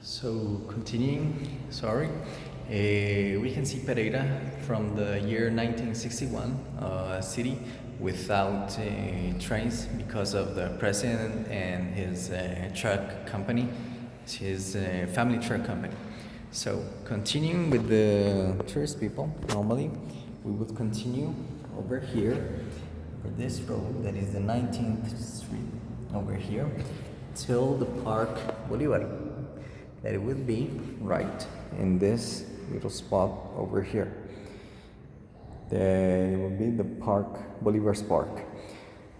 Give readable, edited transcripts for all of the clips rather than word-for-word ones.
So continuing, we can see Pereira from the year 1961, a city without trains because of the president and his truck company, his family truck company. So continuing with the tourist people, normally we would continue over here, over this road that is the 19th Street, over here, till the Park Bolivar. That it would be right in this little spot over here. That it would be the Park Bolivar's Park.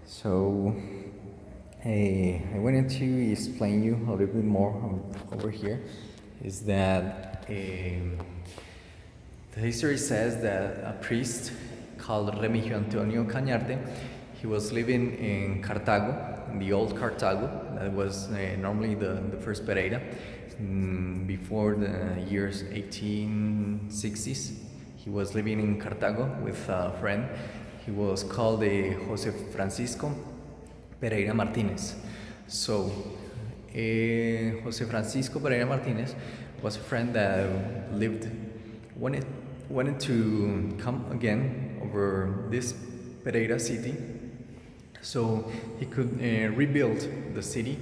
So I wanted to explain you a little bit more over here. Is that the history says that a priest called Remigio Antonio Cañarte, he was living in Cartago, in the old Cartago. That was normally the first Pereira. Before the years 1860s, he was living in Cartago with a friend. He was called Jose Francisco Pereira Martinez. So Jose Francisco Pereira Martinez was a friend that wanted to come again over this Pereira city, so he could rebuild the city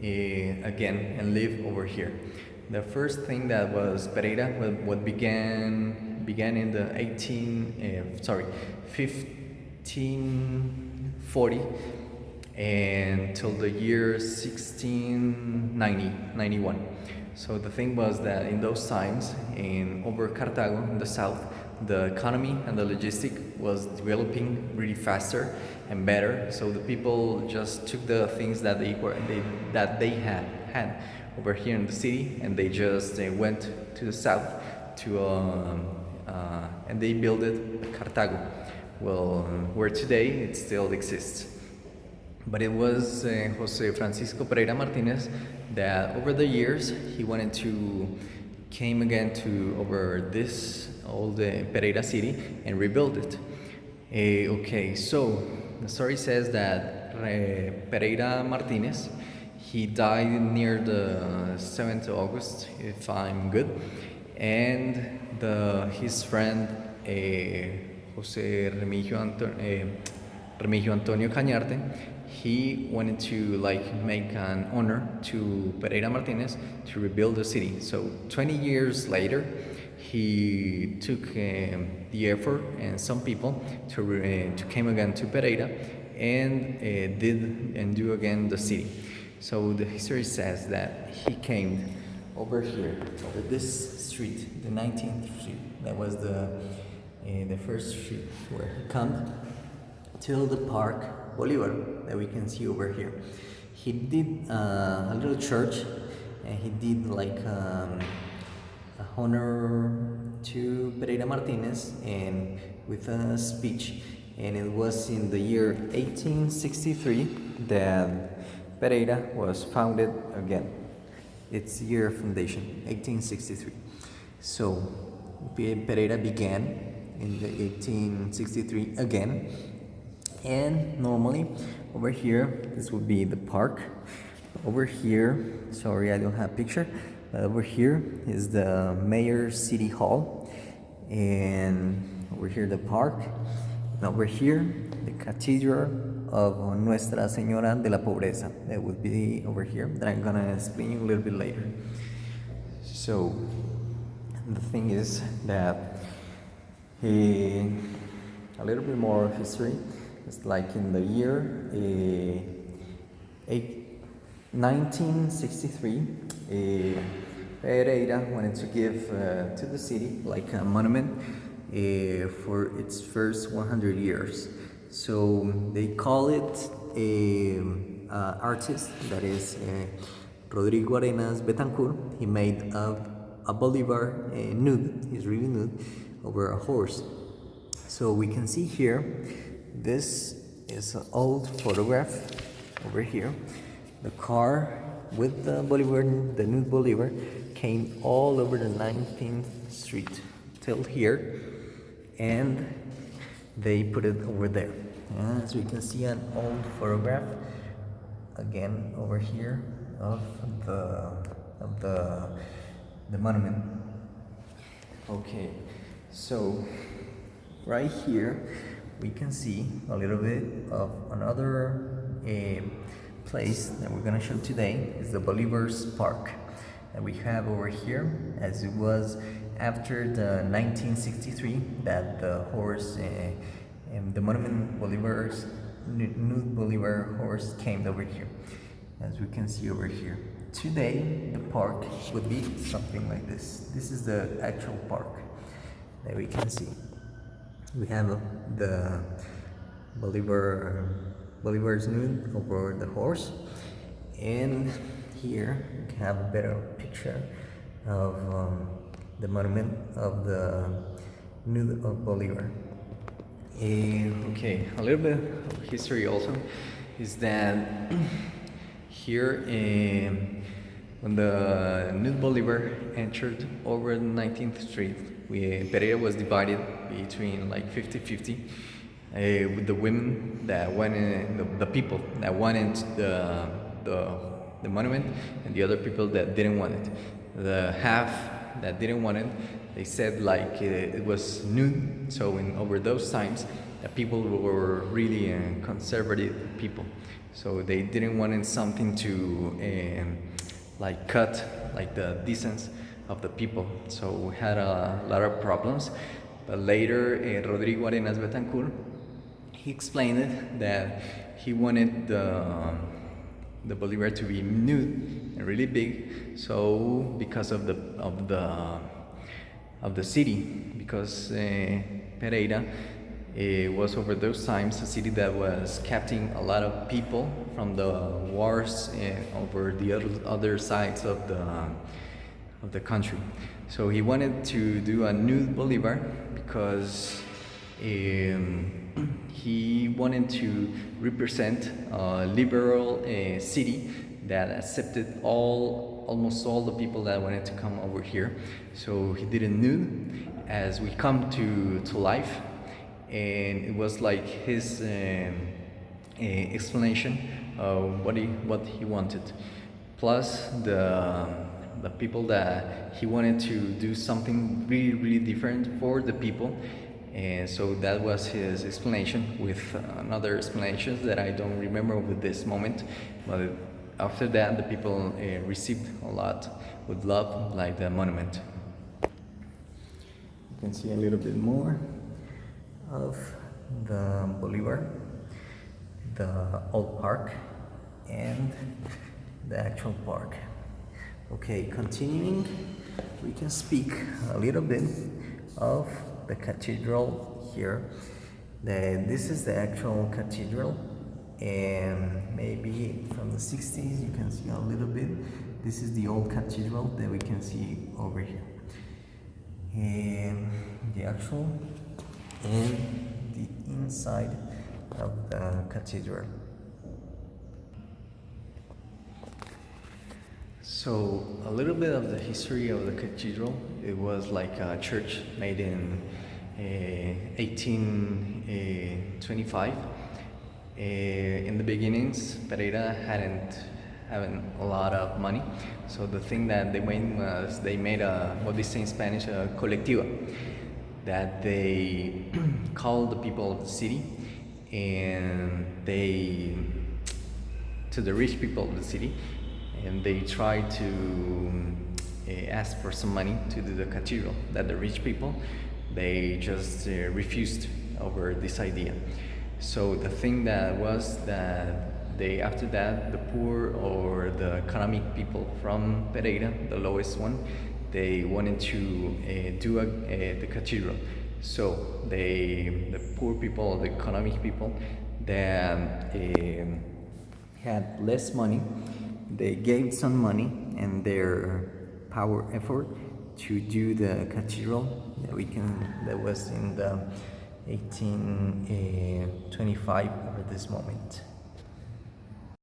again and live over here. The first thing that was Pereira, what began in the 1540 until the year 1691. So the thing was that in those times, over Cartago in the south, the economy and the logistic was developing really faster and better. So the people just took the things that they had over here in the city, and they just went to the south and they built it Cartago. Well, where today it still exists. But it was Jose Francisco Pereira Martinez that over the years he wanted to came again to over this old Pereira city and rebuild it. Okay, so the story says that Pereira Martinez, he died near the 7th of August, if I'm good, and his friend Jose Remigio Antonio Cañarte, he wanted to make an honor to Pereira Martinez to rebuild the city. So 20 years later, he took the effort and some people to came again to Pereira and do again the city. So the history says that he came over here, over this street, the 19th Street. That was the first street where he came till the Park Bolivar that we can see over here. He did a little church, and he did a honor to Pereira Martinez and with a speech. And it was in the year 1863 that Pereira was founded again. Its year of foundation, 1863. So Pereira began in the 1863 again. And normally over here, this would be the park. Over here, sorry I don't have a picture, but over here is the Mayor City Hall. And over here the park. And over here, the Cathedral of Nuestra Señora de la Pobreza. That would be over here, that I'm gonna explain you a little bit later. So the thing is that a little bit more of history. It's like in the year 1963, Pereira wanted to give to the city a monument for its first 100 years. So they call it artist, that is Rodrigo Arenas Betancourt. He made a Bolivar nude, he's really nude, over a horse. So we can see here, this is an old photograph over here. The car with the Bolivar, the Nude Bolivar, came all over the 19th Street till here, and they put it over there. As we can see, an old photograph again over here of of the monument. Okay, so right here we can see a little bit of another place that we're gonna show today. Is the Bolivar's Park that we have over here, as it was after the 1963 that the horse the monument Bolivar's Nude Bolivar horse came over here, as we can see over here. Today the park would be something like this. This is the actual park that we can see. We have the Bolivar's nude over the horse, and here we can have a better picture of the monument of the nude of Bolivar. Okay, a little bit of history also is that here when the Nude Bolivar entered over the 19th Street, Pereira was divided between like 50-50 with the women that went in, the people that wanted the monument, and the other people that didn't want it. The half that didn't want it, they said like it was nude. So over those times, the people were really conservative people. So they didn't want something to like cut like the decency of the people. So we had a lot of problems. But later, Rodrigo Arenas Betancourt, he explained it that he wanted the Bolivar to be nude and really big. So because of the city, because Pereira was over those times a city that was capturing a lot of people from the wars over the other sides of the country. So he wanted to do a nude Bolivar because he wanted to represent a liberal city that accepted almost all the people that wanted to come over here. So he did a nude as we come to life, and it was like his explanation of what he wanted. Plus the people that he wanted to do something really different for the people. And so that was his explanation, with another explanations that I don't remember with this moment. But after that, the people received a lot with love, like the monument. You can see a little bit more of the Bolivar, the old park, and the actual park. Okay, continuing, we can speak a little bit of the cathedral here. This is the actual cathedral, and maybe from the 60s you can see a little bit. This is the old cathedral that we can see over here, and the actual and the inside of the cathedral. So a little bit of the history of the cathedral. It was like a church made in 1825. In the beginnings, Pereira hadn't a lot of money. So the thing that they made was they made what they say in Spanish, a colectiva, that they called the people of the city, and to the rich people of the city, and they tried to ask for some money to do the cathedral. That the rich people, they just refused over this idea. So the thing that was that after that, the poor or the economic people from Pereira, the lowest one, they wanted to do the cathedral. So the poor people, the economic people that had less money, they gave some money and their power effort to do the cathedral that was in the 1825 over this moment.